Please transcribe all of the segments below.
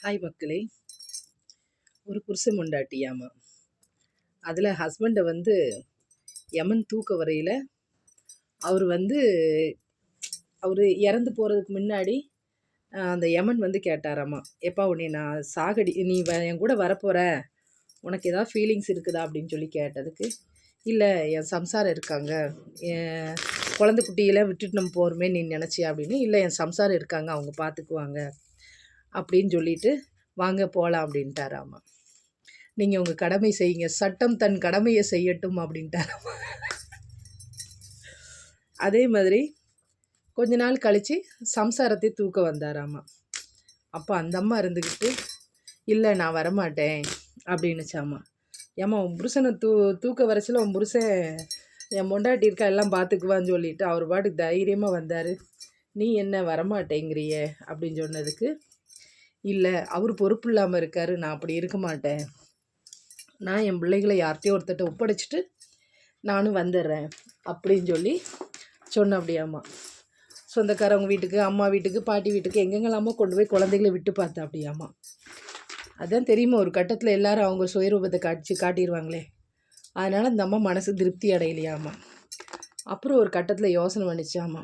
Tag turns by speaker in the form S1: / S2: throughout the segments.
S1: Hi மக்களே. ஒரு புருஷன் பொண்டாட்டியாமா. அதில் ஹஸ்பண்டை வந்து யமன் தூக்க வரையில் அவர் இறந்து போகிறதுக்கு முன்னாடி அந்த யமன் வந்து கேட்டாராம்மா, எப்பா உன்னை நான் நீ என் கூட வரப்போகிற, உனக்கு ஏதாவது ஃபீலிங்ஸ் இருக்குதா அப்படின்னு சொல்லி கேட்டதுக்கு, இல்லை என் சம்சாரம் இருக்காங்க, என் குழந்தை குட்டியெல்லாம் விட்டுட்டு நம்ம போகிறோமே நீ நினச்சியா அப்படின்னு, இல்லை என் சம்சாரம் இருக்காங்க அவங்க பார்த்துக்குவாங்க அப்படின்னு சொல்லிட்டு வாங்க போகலாம் அப்படின்ட்டாராம்மா. நீங்கள் உங்கள் கடமை செய்யுங்க, சட்டம் தன் கடமையை செய்யட்டும் அப்படின்ட்டாராம்மா. அதே மாதிரி கொஞ்ச நாள் கழித்து சம்சாரத்தை தூக்க வந்தாராம்மா. அப்போ அந்த அம்மா இருந்துக்கிட்டு, இல்லை நான் வரமாட்டேன் அப்படின்னுச்சாம்மா. ஏம்மா உன் புருஷனை தூக்க வரைச்சில் உன் புருஷன் என் பொண்டாட்டி இருக்கா எல்லாம் பார்த்துக்குவான்னு சொல்லிட்டு அவர் பாட்டுக்கு தைரியமாக வந்தார். நீ என்ன வரமாட்டேங்கிறிய அப்படின்னு சொன்னதுக்கு, இல்லை அவர் பொறுப்பு இல்லாமல் இருக்கார், நான் அப்படி இருக்க மாட்டேன், நான் என் பிள்ளைகளை யார்கிட்டையும் ஒருத்தட்ட ஒப்படைச்சிட்டு நானும் வந்துடுறேன் அப்படின்னு சொல்லி சொன்ன. அப்படியாம்மா சொந்தக்காரவங்க வீட்டுக்கு, அம்மா வீட்டுக்கு, பாட்டி வீட்டுக்கு எங்கெங்கெல்லாமோ கொண்டு போய் குழந்தைகளை விட்டு பார்த்தா. அப்படியாம்மா அதான் தெரியுமா, ஒரு கட்டத்தில் எல்லாரும் அவங்க சுயரூபத்தை காட்டிடுவாங்களே, அதனால் அந்த அம்மா மனசு திருப்தி அடையலையாம்மா. அப்புறம் ஒரு கட்டத்தில் யோசனை பண்ணிச்சாம்மா,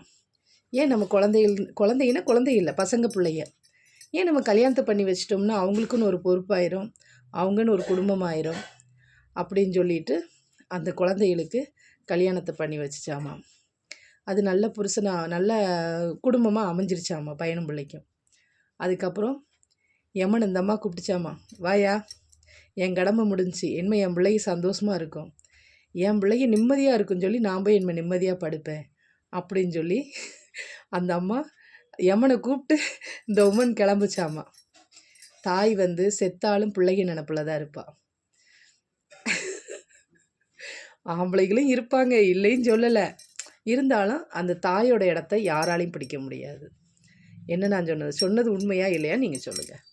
S1: ஏன் நம்ம குழந்தை இல்லை பசங்க பிள்ளைங்க, ஏன் நம்ம கல்யாணத்தை பண்ணி வச்சிட்டோம்னா அவங்களுக்குன்னு ஒரு பொறுப்பாயிரும், அவங்கன்னு ஒரு குடும்பம் ஆயிரும் அப்படின்னு சொல்லிட்டு அந்த குழந்தைகளுக்கு கல்யாணத்தை பண்ணி வச்சிச்சாமா. அது நல்ல புருஷனாக நல்ல குடும்பமாக அமைஞ்சிருச்சாமா பையனும் பிள்ளைக்கும். அதுக்கப்புறம் யமன் இந்த அம்மா கூப்பிட்டுச்சாமா, வாயா என் கடமை முடிஞ்சி, இனிமேல் என் பிள்ளைக்கு சந்தோஷமாக இருக்கும், என் பிள்ளைக்கு நிம்மதியாக இருக்குன்னு சொல்லி நான் போய் இனிமேல் நிம்மதியாக படுப்பேன் அப்படின்னு சொல்லி அந்த அம்மா யமனை கூப்பிட்டு இந்த உமன் கிளம்புச்சாமா. தாய் வந்து செத்தாலும் பிள்ளைங்க நினப்பில் தான் இருப்பாள். ஆம்பளைகளும் இருப்பாங்க, இல்லைன்னு சொல்லலை, இருந்தாலும் அந்த தாயோட இடத்த யாராலையும் பிடிக்க முடியாது. என்ன நான் சொன்னது உண்மையா இல்லையா நீங்கள் சொல்லுங்கள்.